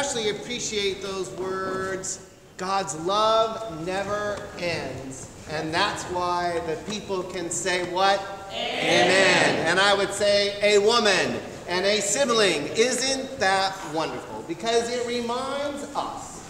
especially appreciate those words, God's love never ends. And that's why the people can say what? Amen. And I would say a woman and a sibling. Isn't that wonderful? Because it reminds us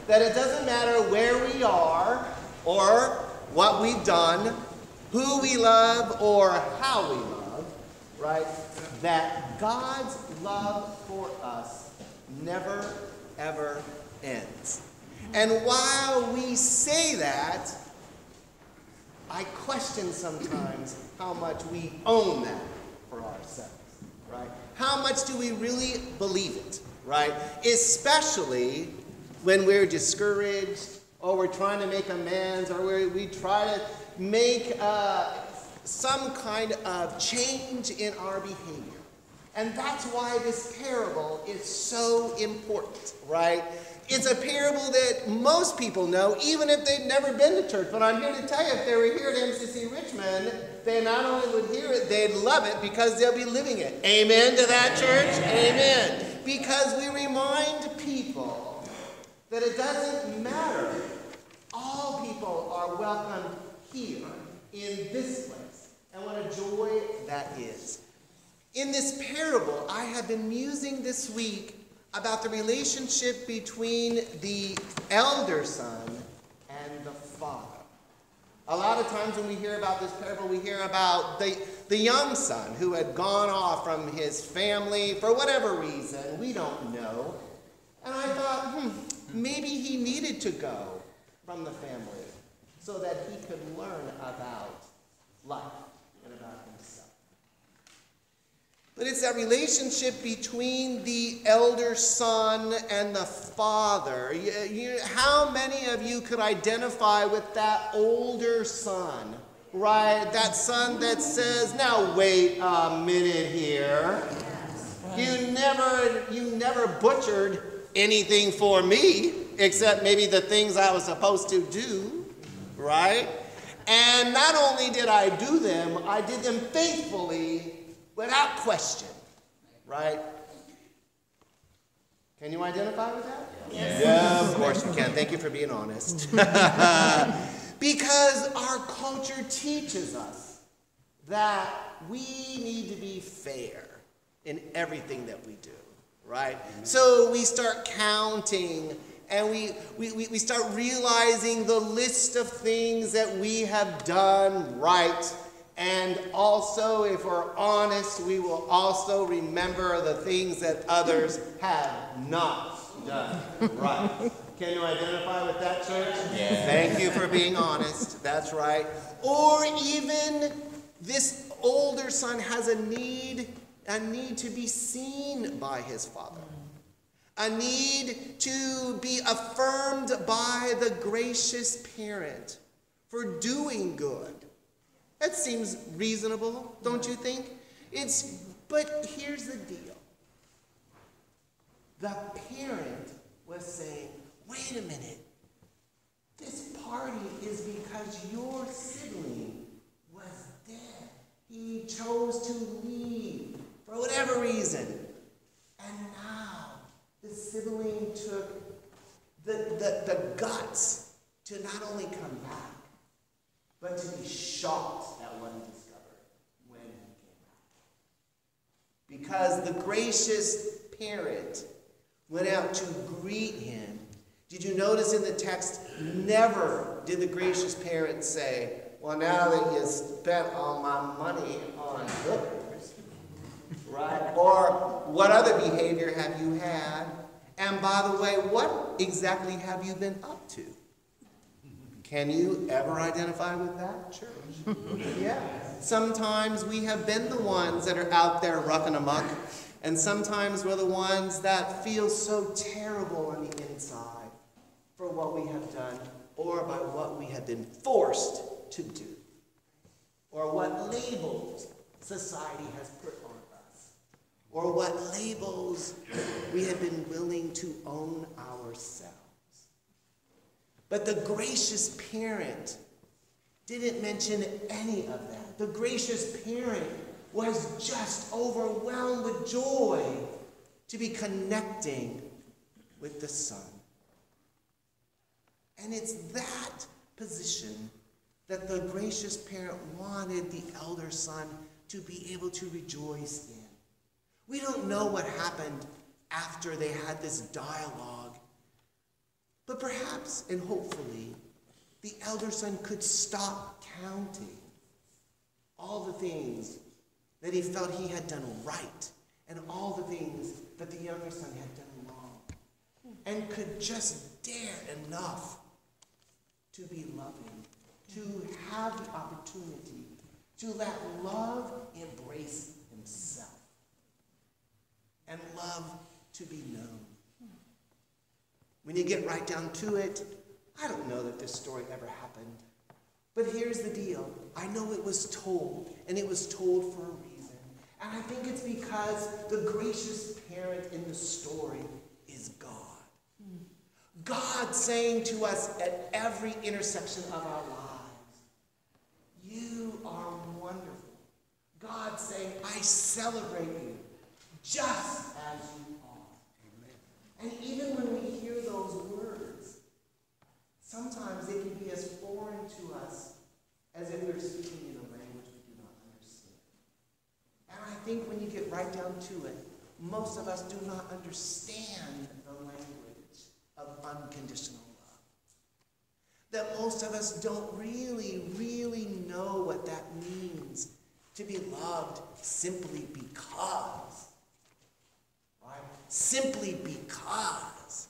that it doesn't matter where we are or what we've done, who we love or how we love, right? That God's love for us never, ever ends. And while we say that, I question sometimes how much we own that for ourselves, right? How much do we really believe it, right? Especially when we're discouraged, or we're trying to make amends, or we try to make some kind of change in our behavior. And that's why this parable is so important, right? It's a parable that most people know, even if they've never been to church. But I'm here to tell you, if they were here at MCC Richmond, they not only would hear it, they'd love it because they'll be living it. Amen to that, church? Amen. Because we remind people that it doesn't matter. All people are welcome here in this place. And what a joy that is. In this parable, I have been musing this week about the relationship between the elder son and the father. A lot of times when we hear about this parable, we hear about the young son who had gone off from his family for whatever reason. We don't know. And I thought, maybe he needed to go. from the family so that he could learn about life and about himself. But it's that relationship between the elder son and the father. How many of you could identify with that older son, right? That son that says, now wait a minute here. You never butchered anything for me, except maybe the things I was supposed to do, right? And not only did I do them, I did them faithfully, without question, right? Can you identify with that? Yes. Yeah, of course you can. Thank you for being honest. Because our culture teaches us that we need to be fair in everything that we do, right? So we start counting and we start realizing the list of things that we have done right. And also, if we're honest, we will also remember the things that others have not done right. Can you identify with that, church? Yeah. Thank you for being honest. That's right. Or even this older son has a need to be seen by his father. A need to be affirmed by the gracious parent for doing good. That seems reasonable, don't you think? But here's the deal. The parent was saying, wait a minute. This party is because your sibling was dead. He chose to leave for whatever reason. And now the sibling took the guts to not only come back, but to be shocked at what he discovered when he came back. Because the gracious parent went out to greet him. Did you notice in the text, never did the gracious parent say, well, now that you spent all my money on hookers, right? Or what other behavior have you had? And by the way, what exactly have you been up to? Can you ever identify with that, church? Yeah. Sometimes we have been the ones that are out there roughing amok, and sometimes we're the ones that feel so terrible on the inside for what we have done, or by what we have been forced to do, or what labels society has put on us, or what labels we have been willing to own ourselves. But the gracious parent didn't mention any of that. The gracious parent was just overwhelmed with joy to be connecting with the son. And it's that position that the gracious parent wanted the elder son to be able to rejoice in. We don't know what happened after they had this dialogue. But perhaps, and hopefully, the elder son could stop counting all the things that he felt he had done right and all the things that the younger son had done wrong, and could just dare enough to be loving, to have the opportunity to let love embrace himself and love to be known. When you get right down to it, I don't know that this story ever happened. But here's the deal. I know it was told, and it was told for a reason. And I think it's because the gracious parent in the story is God. God saying to us at every intersection of our lives, you are wonderful. God saying, I celebrate you just as you are. And even when we hear those words, sometimes they can be as foreign to us as if we're speaking in a language we do not understand. And I think when you get right down to it, most of us do not understand the language of unconditional love. That most of us don't really know what that means to be loved simply because. Right? Simply because.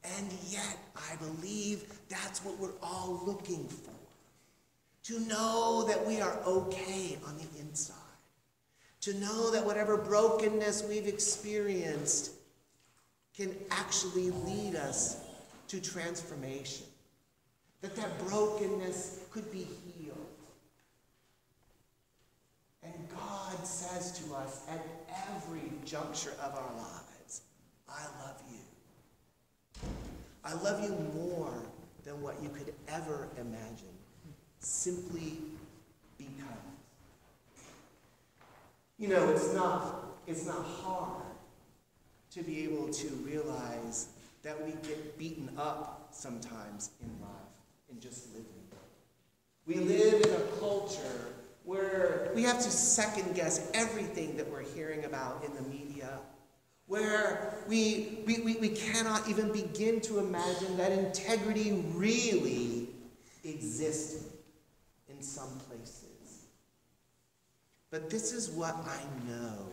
And yet, I I believe that's what we're all looking for. To know that we are okay on the inside. To know that whatever brokenness we've experienced can actually lead us to transformation. That brokenness could be healed. And God says to us at every juncture of our lives, I love you. I love you more than what you could ever imagine, simply because. You know, it's not hard to be able to realize that we get beaten up sometimes in life, in just living. We live in a culture where we have to second guess everything that we're hearing about in the media, where we cannot even begin to imagine that integrity really existed in some places. But this is what I know,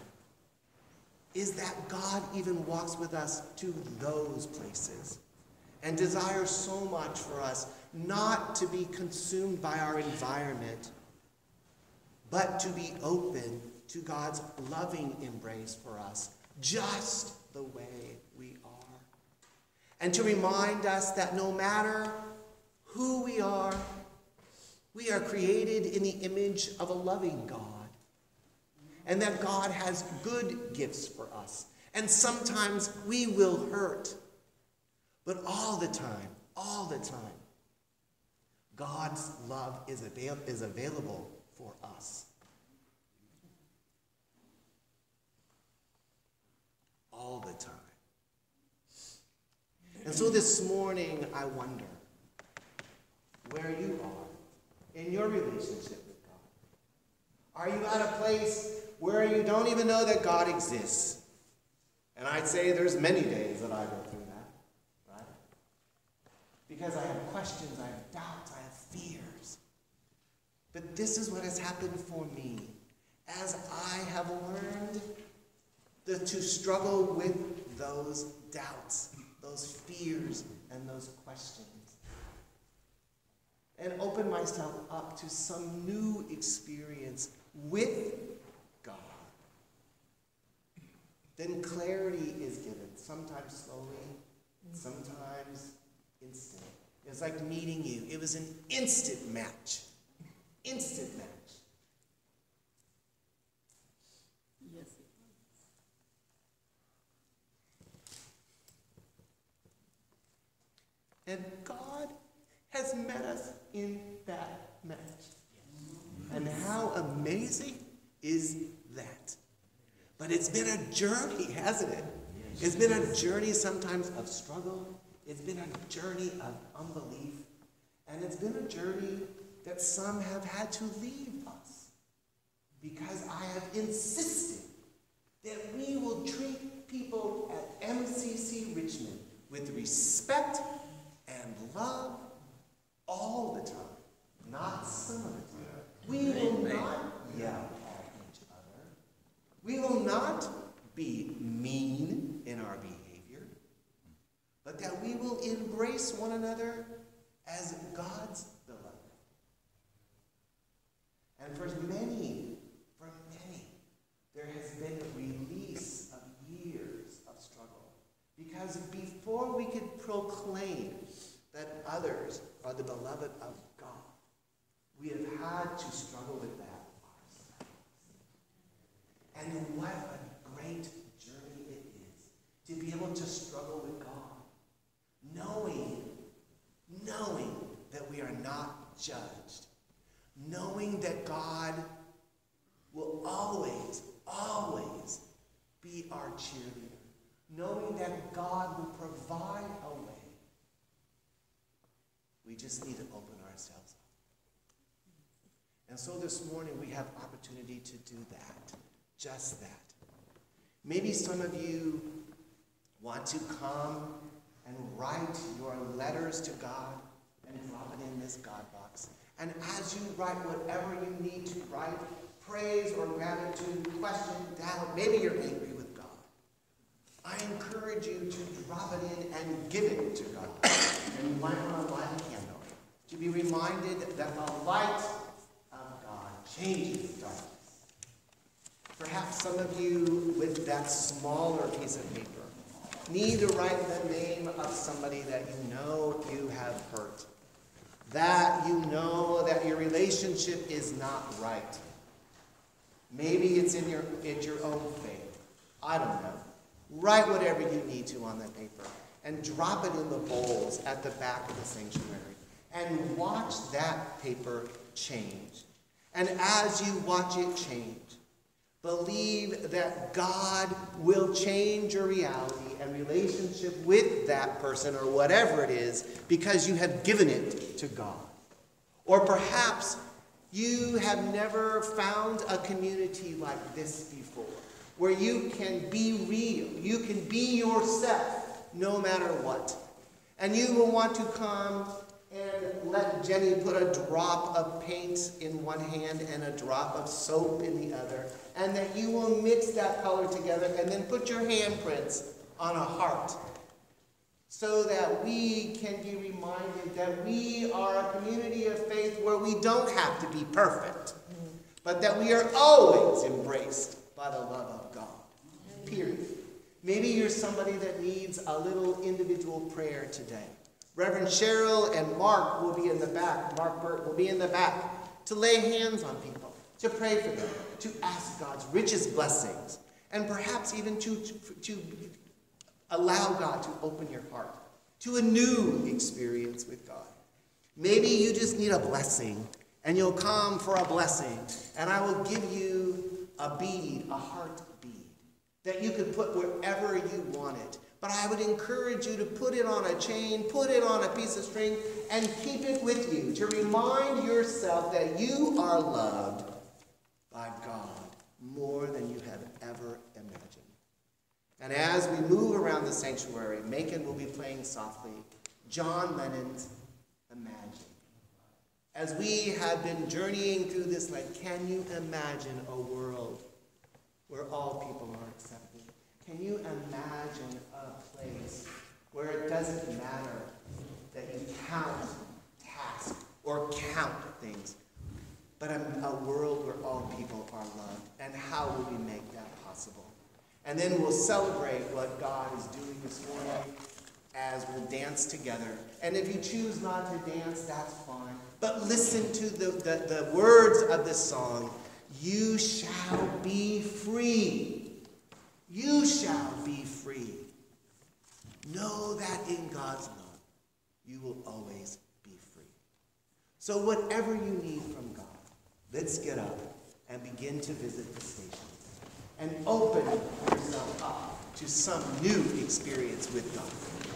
is that God even walks with us to those places and desires so much for us not to be consumed by our environment, but to be open to God's loving embrace for us, just the way we are. And to remind us that no matter who we are created in the image of a loving God. And that God has good gifts for us. And sometimes we will hurt. But all the time, God's love is available for us. All the time. And so this morning, I wonder where you are in your relationship with God. Are you at a place where you don't even know that God exists? And I'd say there's many days that I go through that, right? Because I have questions, I have doubts, I have fears. But this is what has happened for me as I have learned to struggle with those doubts, those fears, and those questions. And open myself up to some new experience with God. Then clarity is given, sometimes slowly, sometimes instant. It was like meeting you. It was an instant match. Instant match. Yes, it was. And God has met us in that match. And how amazing is that? But it's been a journey, hasn't it? It's been a journey sometimes of struggle. It's been a journey of unbelief. And it's been a journey that some have had to leave us. Because I have insisted that we will treat people at MCC Richmond with respect and love all the time, not some of the time. We will not yell at each other. We will not be mean in our behavior, but that we will embrace one another as God's beloved. And for many, there has been a release of years of struggle. Because before we could proclaim that others are the beloved of God, we have had to struggle with that ourselves. And what a great journey it is to be able to struggle with God, knowing that we are not judged, knowing that God will always be our cheerleader, knowing that God will provide a way. We just need to open ourselves up. And so this morning we have opportunity to do that, just that. Maybe some of you want to come and write your letters to God and drop it in this God box. And as you write whatever you need to write, praise or gratitude, question, doubt, maybe you're angry with God, I encourage you to drop it in and give it to God. And you might want to light a candle to be reminded that the light of God changes darkness. Perhaps some of you, with that smaller piece of paper, need to write the name of somebody that you know you have hurt. That you know that your relationship is not right. Maybe it's in your own faith. I don't know. Write whatever you need to on that paper and drop it in the bowls at the back of the sanctuary. And watch that paper change. And as you watch it change, believe that God will change your reality and relationship with that person or whatever it is because you have given it to God. Or perhaps you have never found a community like this before, where you can be real, you can be yourself no matter what. And you will want to come and let Jenny put a drop of paint in one hand and a drop of soap in the other, and that you will mix that color together and then put your handprints on a heart so that we can be reminded that we are a community of faith where we don't have to be perfect, but that we are always embraced by the love of God, period. Maybe you're somebody that needs a little individual prayer today. Reverend Cheryl and Mark will be in the back. Mark Burt will be in the back to lay hands on people, to pray for them, to ask God's richest blessings, and perhaps even to allow God to open your heart to a new experience with God. Maybe you just need a blessing, and you'll come for a blessing, and I will give you a bead, a heart bead, that you could put wherever you want it. But I would encourage you to put it on a chain, put it on a piece of string, and keep it with you to remind yourself that you are loved by God more than you have ever imagined. And as we move around the sanctuary, Macon will be playing softly John Lennon's Imagine. As we have been journeying through this life, can you imagine a world where all people are accepted? Can you imagine a place where it doesn't matter that you count tasks or count things, but a world where all people are loved? And how will we make that possible? And then we'll celebrate what God is doing this morning as we'll dance together. And if you choose not to dance, that's fine. But listen to the words of this song. You shall be free. You shall be free. Know that in God's love, you will always be free. So whatever you need from God, let's get up and begin to visit the stations and open yourself up to some new experience with God.